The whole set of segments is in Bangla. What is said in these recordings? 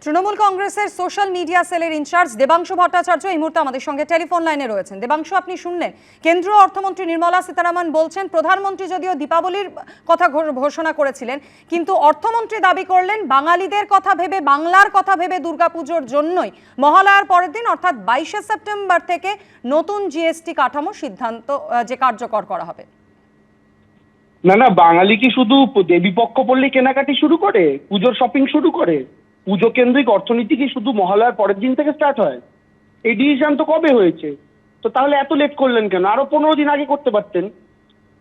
তৃণমূল কংগ্রেসের সোশ্যাল মিডিয়া সেলের ইনচার্জ দেবাংশু ভট্টাচার্য এই মুহূর্তে আমাদের সঙ্গে টেলিফোন লাইনে রয়েছেন। দেবাংশু, আপনি শুনলেন কেন্দ্রীয় অর্থমন্ত্রী নির্মলা সীতারামন বলছেন, প্রধানমন্ত্রী যদিও দীপাবলির কথা ঘোষণা করেছিলেন, কিন্তু অর্থমন্ত্রী দাবি করলেন বাঙালিদের কথা ভেবে, বাংলার কথা ভেবে দুর্গাপুজোর জন্যই মহালয়ার পরের দিন অর্থাৎ 22শে সেপ্টেম্বর থেকে নতুন জিএসটি কাঠামো সিদ্ধান্ত যে কার্যকর করা হবে। না, বাঙালি কি শুধু দেবীপক্ষ পড়লে কেনাকাটি শুরু করে, পুজোর শপিং শুরু করে? পুজো কেন্দ্রিক অর্থনীতি কি শুধু মহালয়ার পরের দিন থেকে স্টার্ট হয়? এই ডিসিশন তো কবে হয়েছে? তো তাহলে এত লেট করলেন কেন? আরো 15 দিন আগে করতে পারতেন।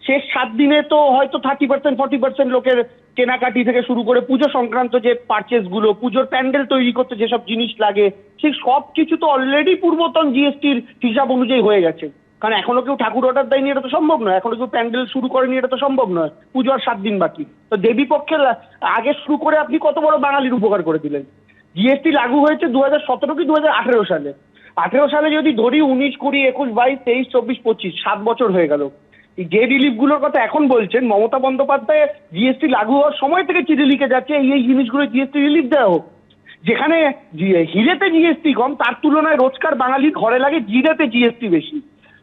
শেষ 7 দিনে তো হয়তো 30% 40% লোকের কেনাকাটি থেকে শুরু করে পুজো সংক্রান্ত যে পারচেস গুলো, পুজোর প্যান্ডেল তৈরি করতে যেসব জিনিস লাগে, সেই সব কিছু তো অলরেডি পূর্বতন জিএসটির হিসাব অনুযায়ী হয়ে গেছে। কারণ এখনো কেউ ঠাকুর অর্ডার দেয়নি, এটা তো সম্ভব নয়। এখনো কেউ প্যান্ডেল শুরু করেনি, এটা তো সম্ভব নয়। পুজো আর 7 দিন বাকি। তো দেবী পক্ষের আগে শুরু করে আপনি কত বড় বাঙালির উপকার করে দিলেন। জিএসটি লাগু হয়েছে 2017 কি 2018 সালে। 18 সালে যদি ধরি 19, 20, 21, 22, 23, 24, 25, 7 বছর হয়ে গেল। যে রিলিফ গুলোর কথা এখন বলছেন, মমতা বন্দ্যোপাধ্যায় জিএসটি লাগু হওয়ার সময় থেকে চিঠি লিখে যাচ্ছে এই জিনিসগুলো জিএসটি রিলিফ দেওয়া হোক। যেখানে হিরেতে জিএসটি কম, তার তুলনায় রোজকার বাঙালির ঘরে লাগে জিরেতে জিএসটি বেশি।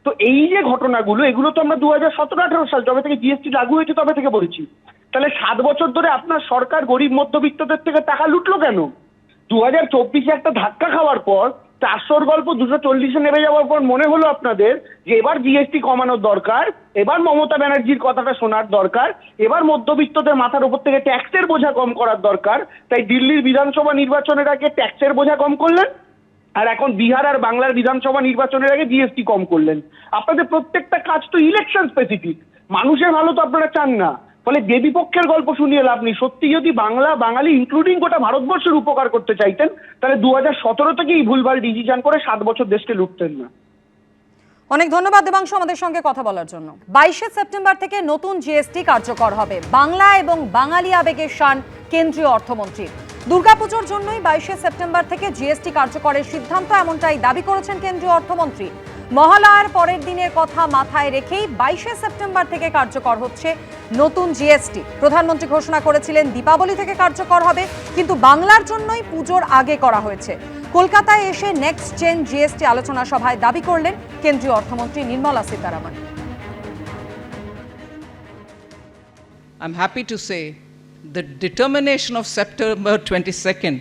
তো এই যে ঘটনাগুলো, এগুলো তো আমরা 2017-18 সাল যবে থেকে জিএসটি লাগু হয়েছে তবে থেকে বলছি। তাহলে 7 বছর ধরে আপনার সরকার গরিব মধ্যবিত্তদের থেকে টাকা লুটলো কেন? 2024-এ একটা ধাক্কা খাওয়ার পর, 400-র গল্প 240-এ নেমে যাওয়ার পর মনে হলো আপনাদের যে এবার জিএসটি কমানোর দরকার, এবার মমতা ব্যানার্জির কথাটা শোনার দরকার, এবার মধ্যবিত্তদের মাথার উপর থেকে ট্যাক্সের বোঝা কম করার দরকার। তাই দিল্লির বিধানসভা নির্বাচনের আগে ট্যাক্সের বোঝা কম করলেন, আর এখন বিহার আর বাংলার বিধানসভা নির্বাচনের আগে জিএসটি কম করলেন। আপনাদের প্রত্যেকটা কাজ তো ইলেকশন স্পেসিফিক, মানুষের ভালো তো আপনারা চান না। ফলে দেবীপক্ষের গল্প শুনিয়ে লাভ নেই। সত্যি যদি বাঙালি ইনক্লুডিং গোটা ভারতবর্ষের উপকার করতে চাইতেন, তাহলে 2017 থেকেই ভুলভাল ডিসিশন করে 7 বছর দেশকে লুটতেন না। অনেক ধন্যবাদ দেবাংশু আমাদের সঙ্গে কথা বলার জন্য। 22শে সেপ্টেম্বর থেকে নতুন জিএসটি কার্যকর হবে। বাংলা এবং বাঙালি আবেগের শান কেন্দ্রীয় অর্থমন্ত্রী। দুর্গাপুজোর জন্যই 22শে সেপ্টেম্বর থেকে জিএসটি কার্যকরের সিদ্ধান্ত, এমনটাই দাবি করেছেন কেন্দ্রীয় অর্থমন্ত্রী। মহালয়ার পরের দিনের কথা মাথায় রেখেই 22শে সেপ্টেম্বর থেকে কার্যকর হচ্ছে নতুন জিএসটি। প্রধানমন্ত্রী ঘোষণা করেছিলেন দীপাবলি থেকে কার্যকর হবে, কিন্তু বাংলার জন্যই পুজোর আগে করা হয়েছে। কলকাতায় এসে নেক্সট জেন জিএসটি আলোচনা সভায় দাবি করলেন কেন্দ্রীয় অর্থমন্ত্রী Nirmala Sitharaman. I'm happy to say the determination of September 22nd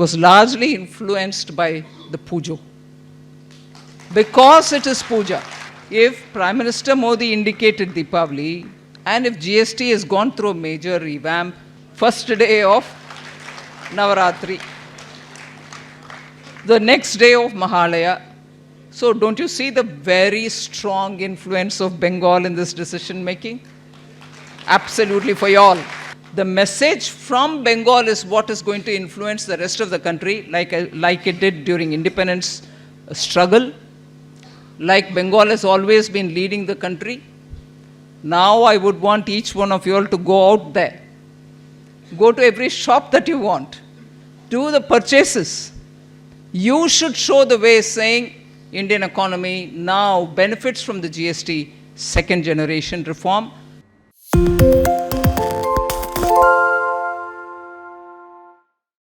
was largely influenced by the Pujo. Because it is Puja, if Prime Minister Modi indicated Deepavali and if GST has gone through a major revamp, first day of Navaratri, the next day of Mahalaya, so don't you see the very strong influence of Bengal in this decision making? Absolutely, for you all. The message from Bengal is what is going to influence the rest of the country, like it did during independence struggle, like Bengal has always been leading the country. Now I would want each one of you all to go out there, go to every shop that you want, do the purchases. You should show the way, saying Indian economy now benefits from the GST second generation reform.